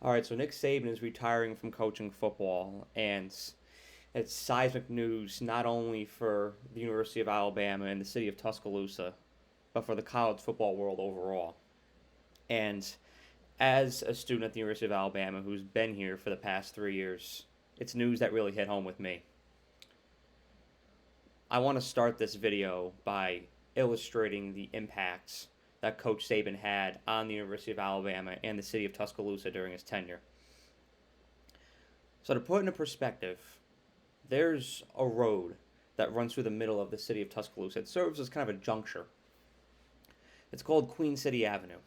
All right, so Nick Saban is retiring from coaching football, and it's seismic news not only for the University of Alabama and the city of Tuscaloosa, but for the college football world overall. And as a student at the University of Alabama who's been here for the past 3 years, it's news that really hit home with me. I want to start this video by illustrating the impacts that Coach Saban had on the University of Alabama and the city of Tuscaloosa during his tenure. So, to put into perspective, there's a road that runs through the middle of the city of Tuscaloosa. It serves as kind of a juncture. It's called Queen City Avenue.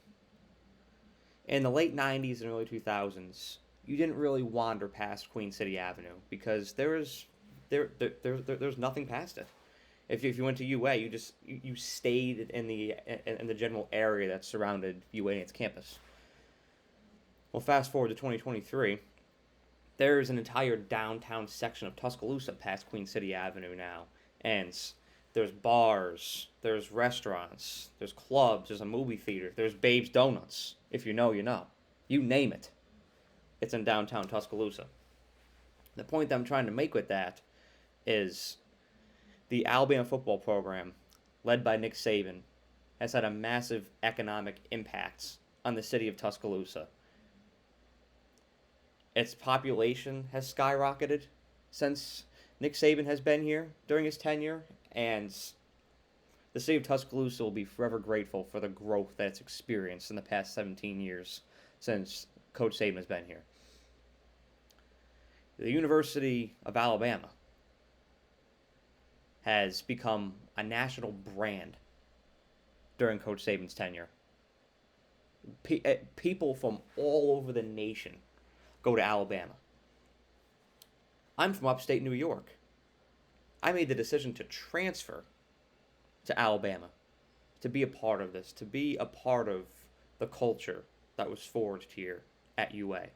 In the late 90s and early 2000s, you didn't really wander past Queen City Avenue because there's nothing past it. If you went to UA, you stayed in the general area that surrounded UA and its campus. Well, fast forward to 2023, there's an entire downtown section of Tuscaloosa past Queen City Avenue now, and there's bars, there's restaurants, there's clubs, there's a movie theater, there's Babe's Donuts. If you know, you know. You name it. It's in downtown Tuscaloosa. The point that I'm trying to make with that is the Alabama football program, led by Nick Saban, has had a massive economic impact on the city of Tuscaloosa. Its population has skyrocketed since Nick Saban has been here during his tenure, and the city of Tuscaloosa will be forever grateful for the growth that it's experienced in the past 17 years since Coach Saban has been here. The University of Alabama has become a national brand during Coach Saban's tenure. People from all over the nation go to Alabama. I'm from upstate New York. I made the decision to transfer to Alabama to be a part of this, to be a part of the culture that was forged here at UA.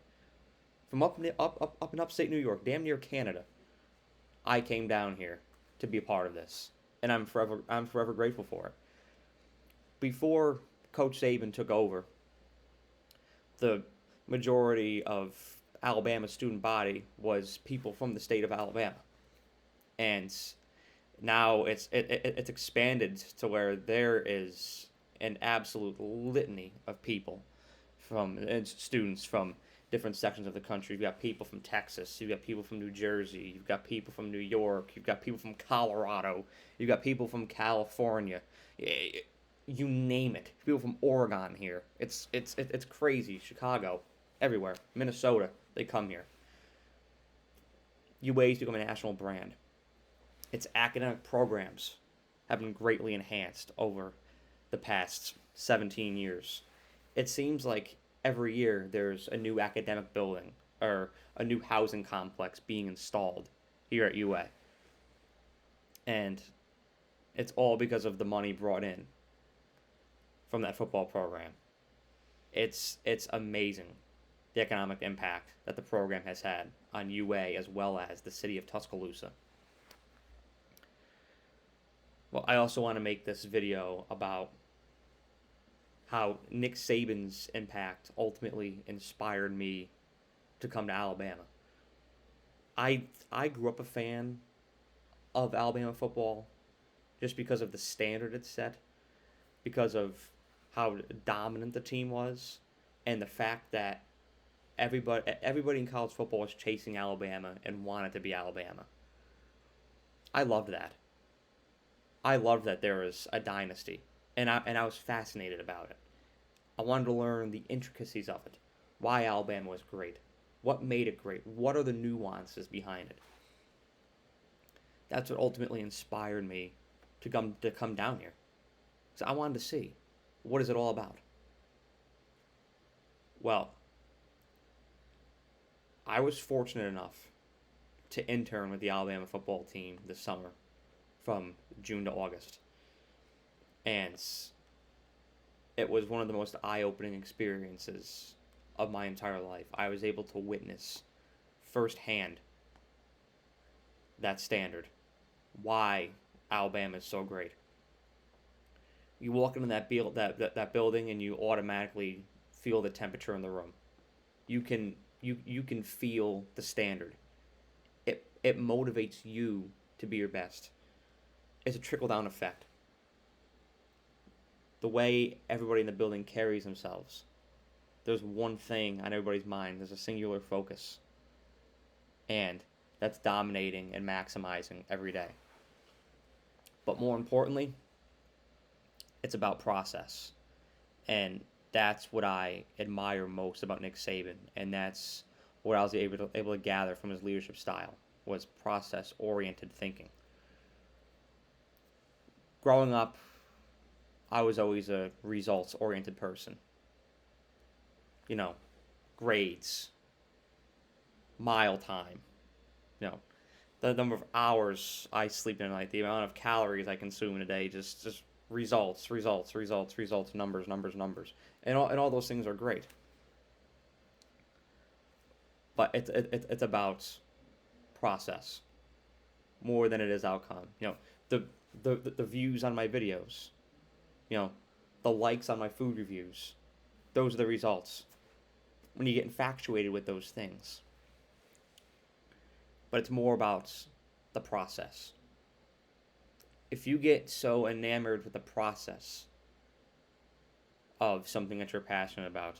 From up in upstate New York, damn near Canada, I came down here to be a part of this, and I'm forever grateful for it. Before Coach Saban took over, the majority of Alabama's student body was people from the state of Alabama, and now it's expanded to where there is an absolute litany of people from and students from different sections of the country. You've got people from Texas, you've got people from New Jersey, you've got people from New York, you've got people from Colorado, you've got people from California, you name it. People from Oregon here. It's crazy. Chicago, everywhere, Minnesota, they come here. UA's become a national brand. Its academic programs have been greatly enhanced over the past 17 years. It seems like every year there's a new academic building or a new housing complex being installed here at UA. And it's all because of the money brought in from that football program. It's amazing the economic impact that the program has had on UA as well as the city of Tuscaloosa. Well, I also want to make this video about how Nick Saban's impact ultimately inspired me to come to Alabama. I grew up a fan of Alabama football just because of the standard it set, because of how dominant the team was, and the fact that everybody in college football was chasing Alabama and wanted to be Alabama. I loved that. I loved that there was a dynasty, and I was fascinated about it. I wanted to learn the intricacies of it, why Alabama was great, what made it great, what are the nuances behind it. That's what ultimately inspired me to come down here. So I wanted to see, what is it all about? Well, I was fortunate enough to intern with the Alabama football team this summer from June to August. And it was one of the most eye-opening experiences of my entire life. I was able to witness firsthand that standard, why Alabama is so great. You walk into that building and you automatically feel the temperature in the room. You can feel the standard. It motivates you to be your best. It's a trickle down effect. The way everybody in the building carries themselves. There's one thing on everybody's mind. There's a singular focus. And that's dominating and maximizing every day. But more importantly, it's about process. And that's what I admire most about Nick Saban. And that's what I was able to gather from his leadership style was process-oriented thinking. Growing up, I was always a results-oriented person. You know, grades, mile time, you know, the number of hours I sleep in a night, the amount of calories I consume in a day, just results, numbers, and all those things are great. But it's about process more than it is outcome. You know, the views on my videos, you know, the likes on my food reviews, those are the results. When you get infatuated with those things. But it's more about the process. If you get so enamored with the process of something that you're passionate about,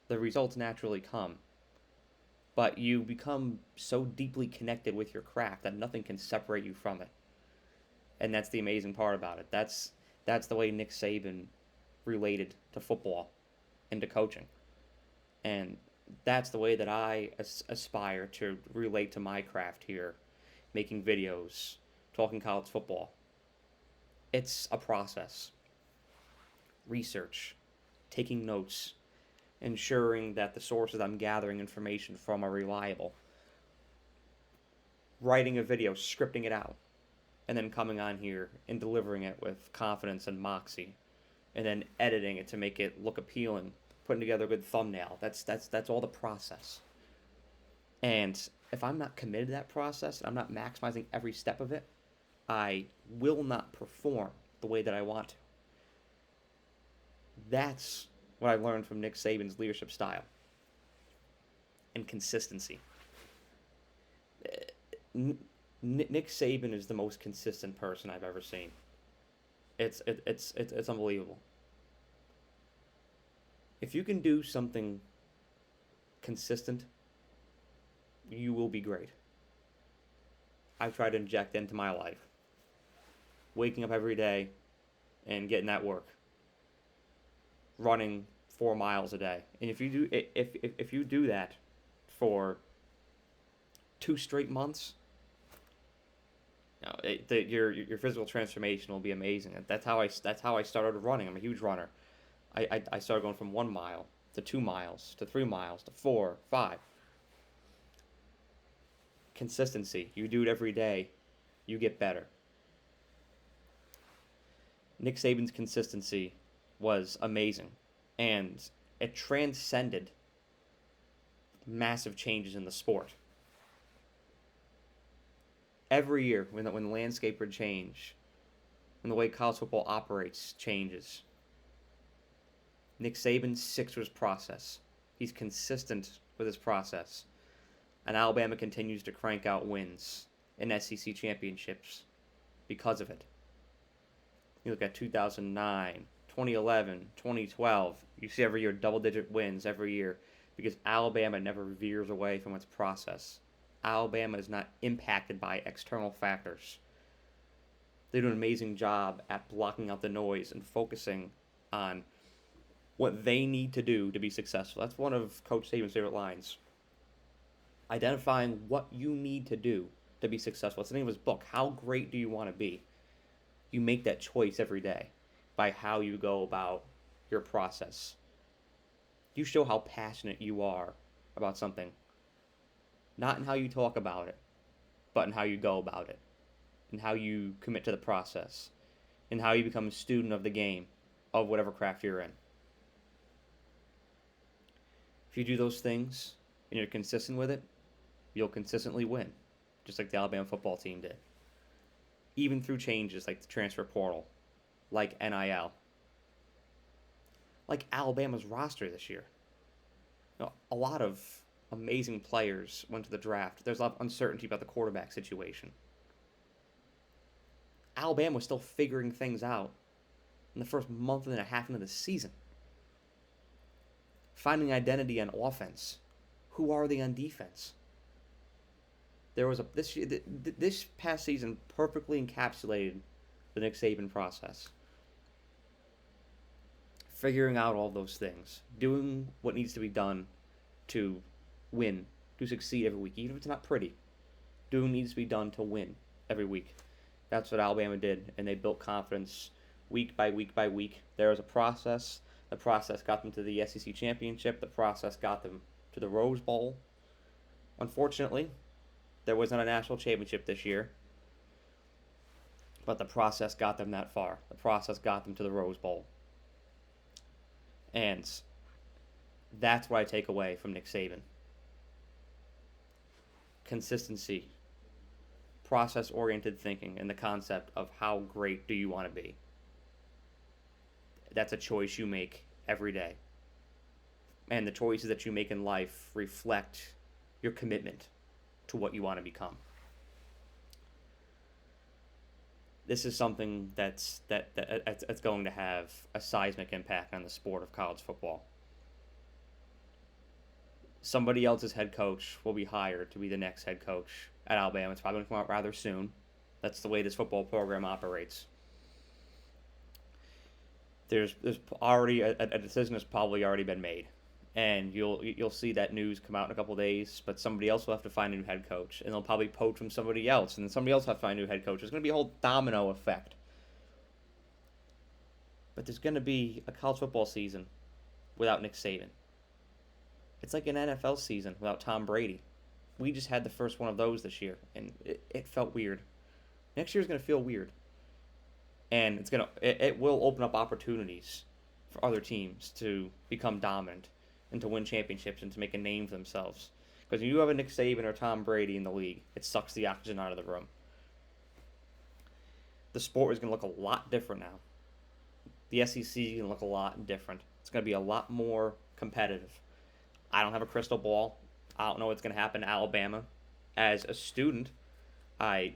the results naturally come. But you become so deeply connected with your craft that nothing can separate you from it. And that's the amazing part about it. That's the way Nick Saban related to football and to coaching. And that's the way that I aspire to relate to my craft here, making videos, talking college football. It's a process. Research, taking notes, ensuring that the sources I'm gathering information from are reliable. Writing a video, scripting it out, and then coming on here and delivering it with confidence and moxie, and then editing it to make it look appealing, putting together a good thumbnail. That's all the process. And if I'm not committed to that process, I'm not maximizing every step of it, I will not perform the way that I want to. That's what I learned from Nick Saban's leadership style and consistency. Nick Saban is the most consistent person I've ever seen. It's unbelievable. If you can do something consistent, you will be great. I've tried to inject into my life. Waking up every day and getting that work. Running 4 miles a day. And if you do that for 2 straight months, your physical transformation will be amazing. That's how I started running. I'm a huge runner. I started going from 1 mile to 2 miles to 3 miles to 4, 5. Consistency. You do it every day, you get better. Nick Saban's consistency was amazing, and it transcended massive changes in the sport. Every year, when the landscape would change, when the way college football operates changes, Nick Saban sticks to his process. He's consistent with his process. And Alabama continues to crank out wins in SEC championships because of it. You look at 2009, 2011, 2012. You see every year double-digit wins every year because Alabama never veers away from its process. Alabama is not impacted by external factors. They do an amazing job at blocking out the noise and focusing on what they need to do to be successful. That's one of Coach Saban's favorite lines. Identifying what you need to do to be successful. It's the name of his book. How great do you want to be? You make that choice every day by how you go about your process. You show how passionate you are about something. Not in how you talk about it, but in how you go about it. And how you commit to the process. And how you become a student of the game of whatever craft you're in. If you do those things and you're consistent with it, you'll consistently win, just like the Alabama football team did. Even through changes like the transfer portal, like NIL, like Alabama's roster this year. A lot of amazing players went to the draft. There's a lot of uncertainty about the quarterback situation. Alabama was still figuring things out in the first month and a half into the season. Finding identity on offense. Who are they on defense? There was this past season perfectly encapsulated the Nick Saban process. Figuring out all those things, doing what needs to be done to win, to succeed every week, even if it's not pretty. Doing what needs to be done to win every week. That's what Alabama did, and they built confidence week by week by week. There was a process. The process got them to the SEC championship. The process got them to the Rose Bowl. Unfortunately, there wasn't a national championship this year, but the process got them that far. The process got them to the Rose Bowl. And that's what I take away from Nick Saban. Consistency, process-oriented thinking, and the concept of how great do you want to be. That's a choice you make every day. And the choices that you make in life reflect your commitment to what you want to become. This is something that's going to have a seismic impact on the sport of college football. Somebody else's head coach will be hired to be the next head coach at Alabama. It's probably going to come out rather soon. That's the way this football program operates. There's already a decision has probably already been made, and you'll see that news come out in a couple of days. But somebody else will have to find a new head coach, and they'll probably poach from somebody else, and then somebody else will have to find a new head coach. There's going to be a whole domino effect. But there's going to be a college football season without Nick Saban. It's like an NFL season without Tom Brady. We just had the first one of those this year, and it felt weird. Next year's going to feel weird. And it will open up opportunities for other teams to become dominant and to win championships and to make a name for themselves. Because when you have a Nick Saban or Tom Brady in the league, it sucks the oxygen out of the room. The sport is going to look a lot different now. The SEC is going to look a lot different. It's going to be a lot more competitive. I don't have a crystal ball. I don't know what's going to happen to Alabama. As a student, I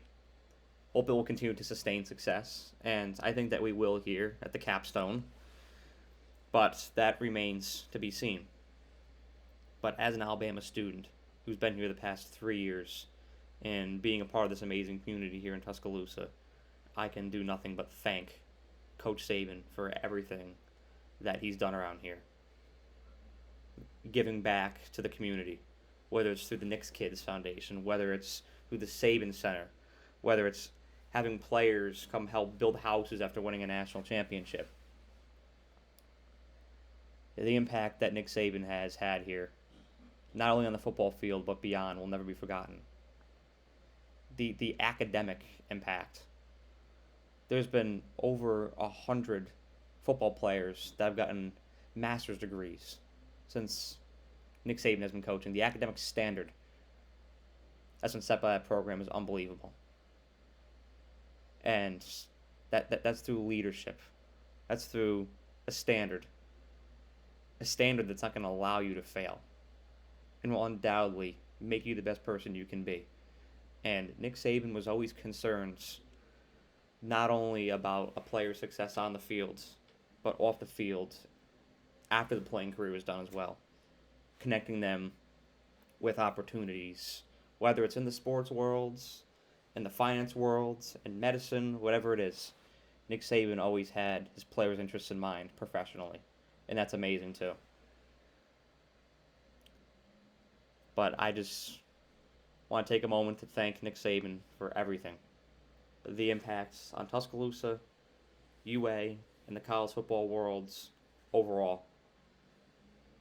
hope it will continue to sustain success, and I think that we will here at the capstone, but that remains to be seen. But as an Alabama student who's been here the past 3 years and being a part of this amazing community here in Tuscaloosa, I can do nothing but thank Coach Saban for everything that he's done around here. Giving back to the community, whether it's through the Knicks Kids Foundation, whether it's through the Saban Center, whether it's having players come help build houses after winning a national championship. The impact that Nick Saban has had here, not only on the football field but beyond, will never be forgotten. The academic impact. There's been over 100 football players that have gotten master's degrees since Nick Saban has been coaching. The academic standard that's been set by that program is unbelievable. And that's through leadership. That's through a standard that's not going to allow you to fail and will undoubtedly make you the best person you can be. And Nick Saban was always concerned not only about a player's success on the field, but off the field after the playing career was done as well. Connecting them with opportunities, whether it's in the sports worlds, in the finance worlds, in medicine, whatever it is. Nick Saban always had his players' interests in mind professionally, and that's amazing too. But I just want to take a moment to thank Nick Saban for everything. The impacts on Tuscaloosa, UA, and the college football worlds overall.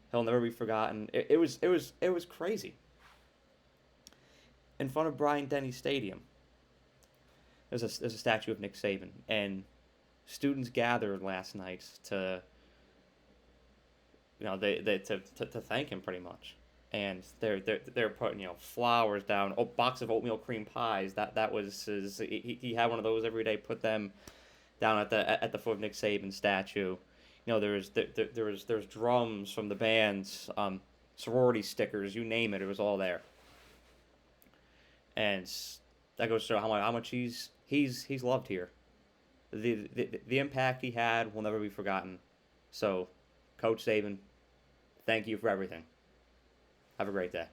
He'll never be forgotten. It was crazy. In front of Bryant-Denny Stadium, there's a statue of Nick Saban, and students gathered last night to to thank him pretty much, and they're putting flowers down, a box of oatmeal cream pies. That was his. He had one of those every day. Put them down at the foot of Nick Saban's statue. There's drums from the bands. sorority stickers, you name it, it was all there. And that goes to show how much he's loved here. The impact he had will never be forgotten. So, Coach Saban, thank you for everything. Have a great day.